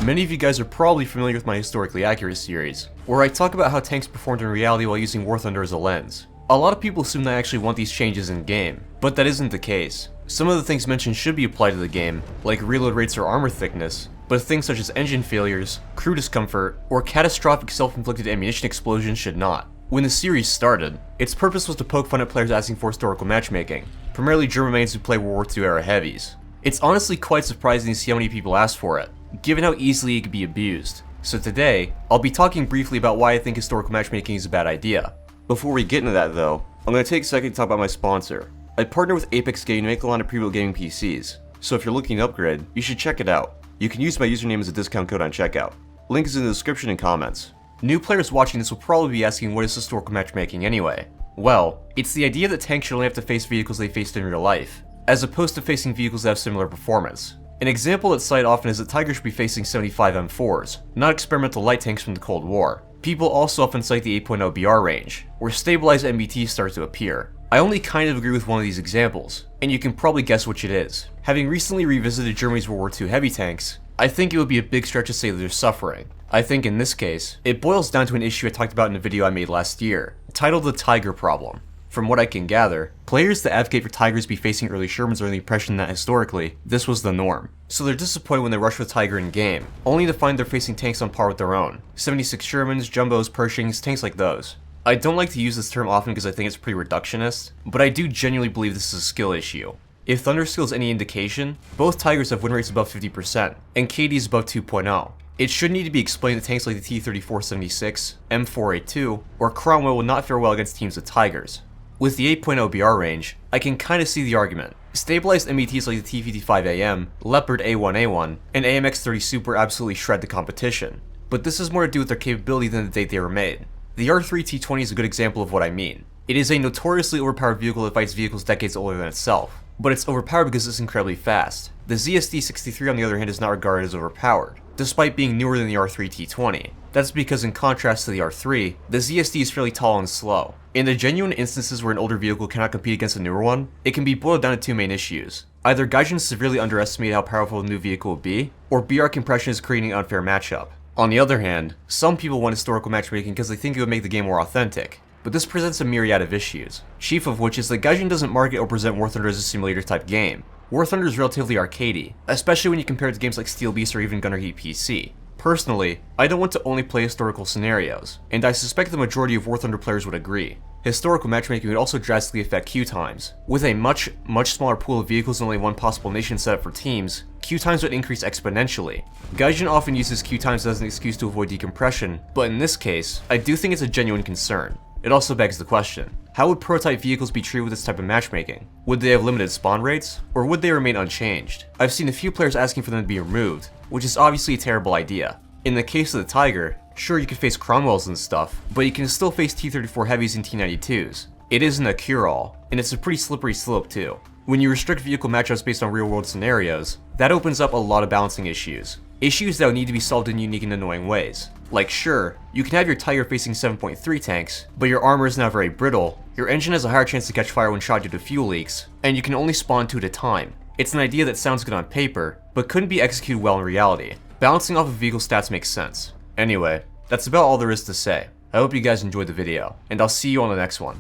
Many of you guys are probably familiar with my Historically Accurate series, where I talk about how tanks performed in reality while using War Thunder as a lens. A lot of people assume that I actually want these changes in game, but that isn't the case. Some of the things mentioned should be applied to the game, like reload rates or armor thickness, but things such as engine failures, crew discomfort, or catastrophic self-inflicted ammunition explosions should not. When the series started, its purpose was to poke fun at players asking for historical matchmaking, primarily German mains who play World War II era heavies. It's honestly quite surprising to see how many people asked for it, given how easily it could be abused. So today, I'll be talking briefly about why I think historical matchmaking is a bad idea. Before we get into that though, I'm going to take a second to talk about my sponsor. I partner with Apex Gaming to make a line of pre-built gaming PCs, so if you're looking to upgrade, you should check it out. You can use my username as a discount code on checkout. Link is in the description and comments. New players watching this will probably be asking what is historical matchmaking anyway? Well, it's the idea that tanks should only have to face vehicles they faced in real life, as opposed to facing vehicles that have similar performance. An example that's cited often is that Tigers should be facing 75 M4s, not experimental light tanks from the Cold War. People also often cite the 8.0 BR range, where stabilized MBTs start to appear. I only kind of agree with one of these examples, and you can probably guess which it is. Having recently revisited Germany's World War II heavy tanks, I think it would be a big stretch to say that they're suffering. I think in this case, it boils down to an issue I talked about in a video I made last year, titled The Tiger Problem. From what I can gather, players that advocate for Tigers be facing early Shermans are the impression that historically, this was the norm. So they're disappointed when they rush with Tiger in game, only to find they're facing tanks on par with their own. 76 Shermans, Jumbos, Pershings, tanks like those. I don't like to use this term often because I think it's pretty reductionist, but I do genuinely believe this is a skill issue. If Thunder skill is any indication, both Tigers have win rates above 50%, and KD is above 2.0. It shouldn't need to be explained that tanks like the T-3476, M4A2, or Cromwell will not fare well against teams with Tigers. With the 8.0 BR range, I can kinda see the argument. Stabilized MBTs like the T-55AM, Leopard A1A1, and AMX-30 Super absolutely shred the competition, but this has more to do with their capability than the date they were made. The R3 T20 is a good example of what I mean. It is a notoriously overpowered vehicle that fights vehicles decades older than itself, but it's overpowered because it's incredibly fast. The ZSD-63 on the other hand is not regarded as overpowered, despite being newer than the R3 T20. That's because in contrast to the R3, the ZSD is fairly tall and slow. In the genuine instances where an older vehicle cannot compete against a newer one, it can be boiled down to two main issues. Either Gaijin severely underestimated how powerful a new vehicle would be, or BR compression is creating an unfair matchup. On the other hand, some people want historical matchmaking because they think it would make the game more authentic, but this presents a myriad of issues, chief of which is that Gaijin doesn't market or present War Thunder as a simulator type game. War Thunder is relatively arcadey, especially when you compare it to games like Steel Beast or even Gunner Heat PC. Personally, I don't want to only play historical scenarios, and I suspect the majority of War Thunder players would agree. Historical matchmaking would also drastically affect queue times. With a much smaller pool of vehicles and only one possible nation set up for teams, queue times would increase exponentially. Gaijin often uses queue times as an excuse to avoid decompression, but in this case, I do think it's a genuine concern. It also begs the question, how would prototype vehicles be treated with this type of matchmaking? Would they have limited spawn rates, or would they remain unchanged? I've seen a few players asking for them to be removed, which is obviously a terrible idea. In the case of the Tiger, sure you can face Cromwells and stuff, but you can still face T-34 heavies and T-92s. It isn't a cure-all, and it's a pretty slippery slope too. When you restrict vehicle matchups based on real-world scenarios, that opens up a lot of balancing issues. Issues that would need to be solved in unique and annoying ways. Like sure, you can have your Tiger facing 7.3 tanks, but your armor is now very brittle, your engine has a higher chance to catch fire when shot due to fuel leaks, and you can only spawn 2 at a time. It's an idea that sounds good on paper, but couldn't be executed well in reality. Balancing off of vehicle stats makes sense. Anyway, that's about all there is to say. I hope you guys enjoyed the video, and I'll see you on the next one.